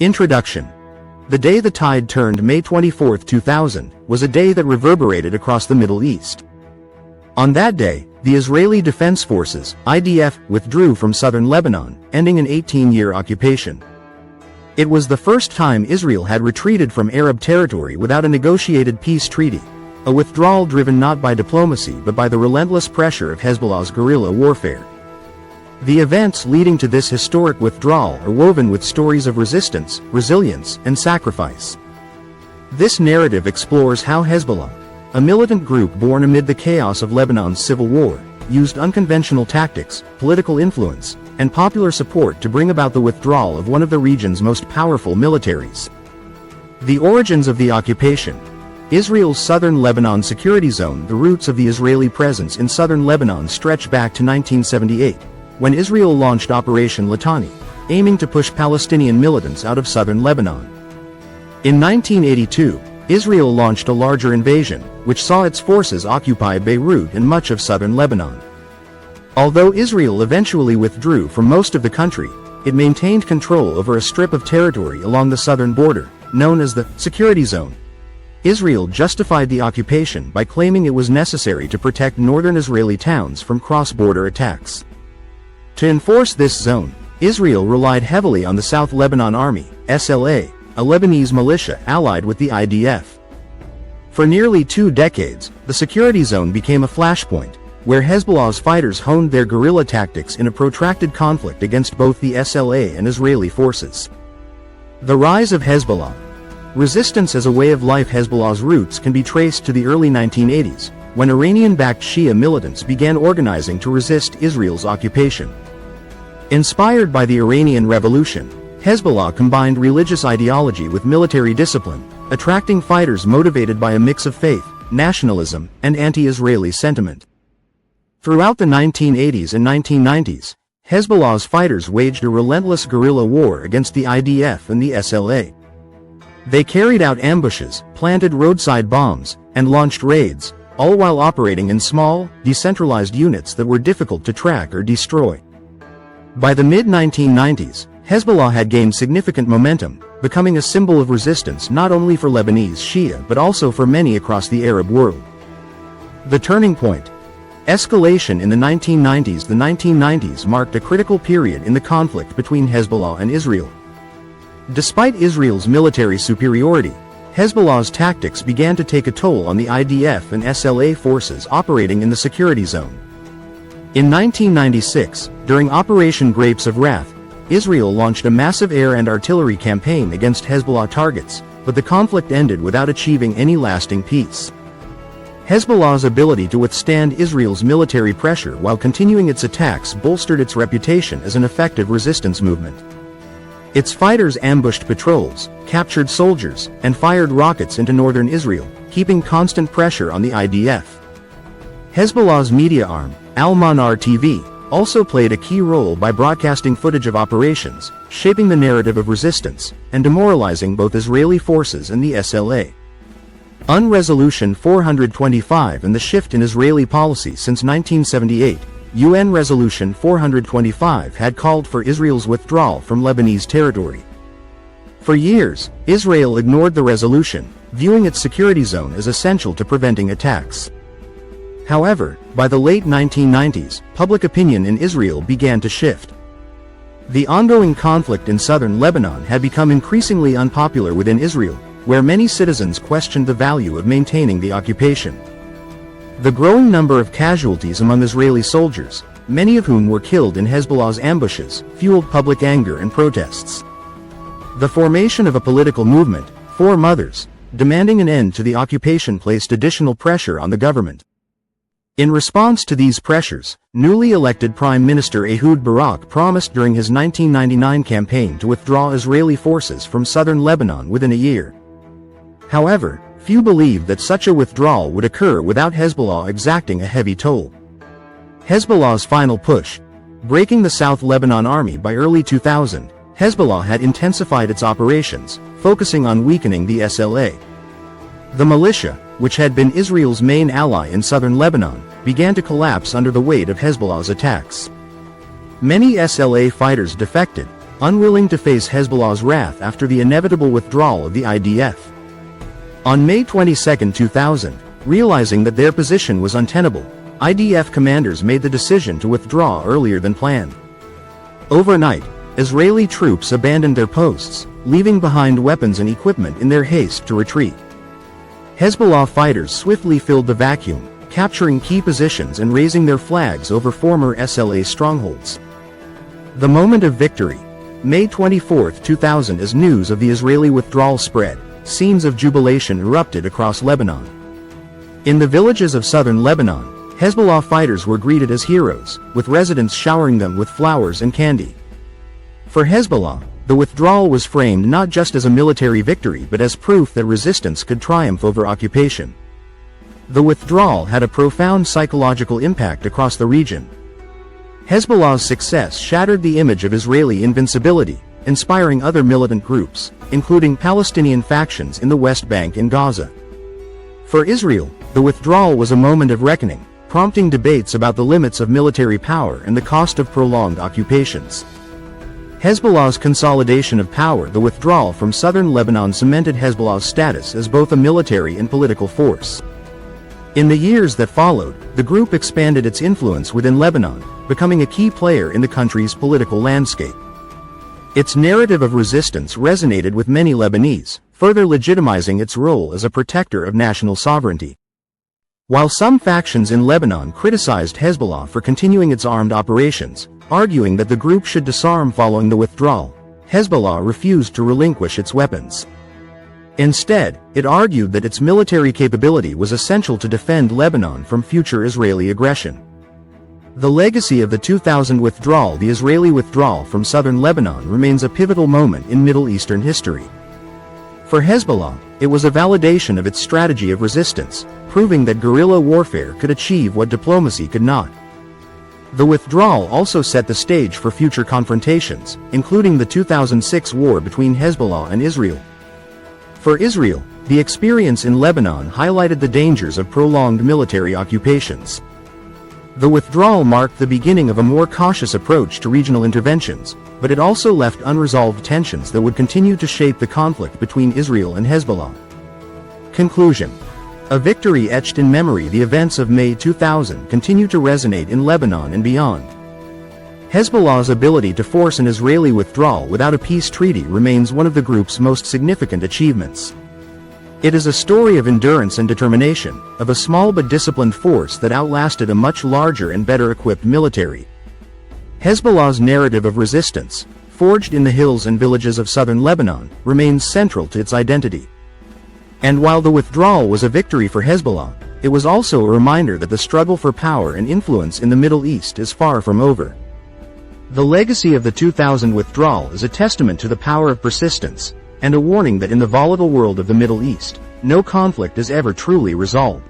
Introduction. The day the tide turned, May 24, 2000, was a day that reverberated across the Middle East. On that day, the Israeli Defense Forces, IDF, withdrew from southern Lebanon, ending an 18-year occupation. It was the first time Israel had retreated from Arab territory without a negotiated peace treaty, a withdrawal driven not by diplomacy but by the relentless pressure of Hezbollah's guerrilla warfare. The events leading to this historic withdrawal are woven with stories of resistance, resilience, and sacrifice. This narrative explores how Hezbollah, a militant group born amid the chaos of Lebanon's civil war, used unconventional tactics, political influence, and popular support to bring about the withdrawal of one of the region's most powerful militaries. The origins of the occupation. Israel's southern Lebanon security zone. The roots of the Israeli presence in southern Lebanon stretch back to 1978. When Israel launched Operation Litani, aiming to push Palestinian militants out of southern Lebanon. In 1982, Israel launched a larger invasion, which saw its forces occupy Beirut and much of southern Lebanon. Although Israel eventually withdrew from most of the country, it maintained control over a strip of territory along the southern border, known as the security zone. Israel justified the occupation by claiming it was necessary to protect northern Israeli towns from cross-border attacks. To enforce this zone, Israel relied heavily on the South Lebanon Army, SLA, a Lebanese militia allied with the IDF. For nearly 2 decades, the security zone became a flashpoint, where Hezbollah's fighters honed their guerrilla tactics in a protracted conflict against both the SLA and Israeli forces. The rise of Hezbollah. Resistance as a way of life. Hezbollah's roots can be traced to the early 1980s, when Iranian-backed Shia militants began organizing to resist Israel's occupation. Inspired by the Iranian Revolution, Hezbollah combined religious ideology with military discipline, attracting fighters motivated by a mix of faith, nationalism, and anti-Israeli sentiment. Throughout the 1980s and 1990s, Hezbollah's fighters waged a relentless guerrilla war against the IDF and the SLA. They carried out ambushes, planted roadside bombs, and launched raids, all while operating in small, decentralized units that were difficult to track or destroy. By the mid-1990s, Hezbollah had gained significant momentum, becoming a symbol of resistance not only for Lebanese Shia but also for many across the Arab world. The turning point. Escalation in the 1990s. The 1990s marked a critical period in the conflict between Hezbollah and Israel. Despite Israel's military superiority, Hezbollah's tactics began to take a toll on the IDF and SLA forces operating in the security zone. In 1996, during Operation Grapes of Wrath, Israel launched a massive air and artillery campaign against Hezbollah targets, but the conflict ended without achieving any lasting peace. Hezbollah's ability to withstand Israel's military pressure while continuing its attacks bolstered its reputation as an effective resistance movement. Its fighters ambushed patrols, captured soldiers, and fired rockets into northern Israel, keeping constant pressure on the IDF. Hezbollah's media arm, Al-Manar TV, also played a key role by broadcasting footage of operations, shaping the narrative of resistance, and demoralizing both Israeli forces and the SLA. Resolution 425 and the shift in Israeli policy. Since 1978, UN Resolution 425 had called for Israel's withdrawal from Lebanese territory. For years, Israel ignored the resolution, viewing its security zone as essential to preventing attacks. However, by the late 1990s, public opinion in Israel began to shift. The ongoing conflict in southern Lebanon had become increasingly unpopular within Israel, where many citizens questioned the value of maintaining the occupation. The growing number of casualties among Israeli soldiers, many of whom were killed in Hezbollah's ambushes, fueled public anger and protests. The formation of a political movement, Four Mothers, demanding an end to the occupation placed additional pressure on the government. In response to these pressures, newly elected Prime Minister Ehud Barak promised during his 1999 campaign to withdraw Israeli forces from southern Lebanon within a year. However, few believed that such a withdrawal would occur without Hezbollah exacting a heavy toll. Hezbollah's final push. Breaking the South Lebanon Army. By early 2000, Hezbollah had intensified its operations, focusing on weakening the SLA. The militia, which had been Israel's main ally in southern Lebanon, began to collapse under the weight of Hezbollah's attacks. Many SLA fighters defected, unwilling to face Hezbollah's wrath after the inevitable withdrawal of the IDF. On May 22, 2000, realizing that their position was untenable, IDF commanders made the decision to withdraw earlier than planned. Overnight, Israeli troops abandoned their posts, leaving behind weapons and equipment in their haste to retreat. Hezbollah fighters swiftly filled the vacuum, capturing key positions and raising their flags over former SLA strongholds. The moment of victory, May 24, 2000. As news of the Israeli withdrawal spread, scenes of jubilation erupted across Lebanon. In the villages of southern Lebanon, Hezbollah fighters were greeted as heroes, with residents showering them with flowers and candy. For Hezbollah, the withdrawal was framed not just as a military victory but as proof that resistance could triumph over occupation. The withdrawal had a profound psychological impact across the region. Hezbollah's success shattered the image of Israeli invincibility, inspiring other militant groups, including Palestinian factions in the West Bank and Gaza. For Israel, the withdrawal was a moment of reckoning, prompting debates about the limits of military power and the cost of prolonged occupations. Hezbollah's consolidation of power. The withdrawal from southern Lebanon cemented Hezbollah's status as both a military and political force. In the years that followed, the group expanded its influence within Lebanon, becoming a key player in the country's political landscape. Its narrative of resistance resonated with many Lebanese, further legitimizing its role as a protector of national sovereignty. While some factions in Lebanon criticized Hezbollah for continuing its armed operations, arguing that the group should disarm following the withdrawal, Hezbollah refused to relinquish its weapons. Instead, it argued that its military capability was essential to defend Lebanon from future Israeli aggression. The legacy of the 2000 withdrawal. The Israeli withdrawal from southern Lebanon remains a pivotal moment in Middle Eastern history. For Hezbollah, it was a validation of its strategy of resistance, proving that guerrilla warfare could achieve what diplomacy could not. The withdrawal also set the stage for future confrontations, including the 2006 war between Hezbollah and Israel. For Israel, the experience in Lebanon highlighted the dangers of prolonged military occupations. The withdrawal marked the beginning of a more cautious approach to regional interventions, but it also left unresolved tensions that would continue to shape the conflict between Israel and Hezbollah. Conclusion. A victory etched in memory. The events of May 2000 continue to resonate in Lebanon and beyond. Hezbollah's ability to force an Israeli withdrawal without a peace treaty remains one of the group's most significant achievements. It is a story of endurance and determination, of a small but disciplined force that outlasted a much larger and better equipped military. Hezbollah's narrative of resistance, forged in the hills and villages of southern Lebanon, remains central to its identity. And while the withdrawal was a victory for Hezbollah, it was also a reminder that the struggle for power and influence in the Middle East is far from over. The legacy of the 2000 withdrawal is a testament to the power of persistence, and a warning that in the volatile world of the Middle East, no conflict is ever truly resolved.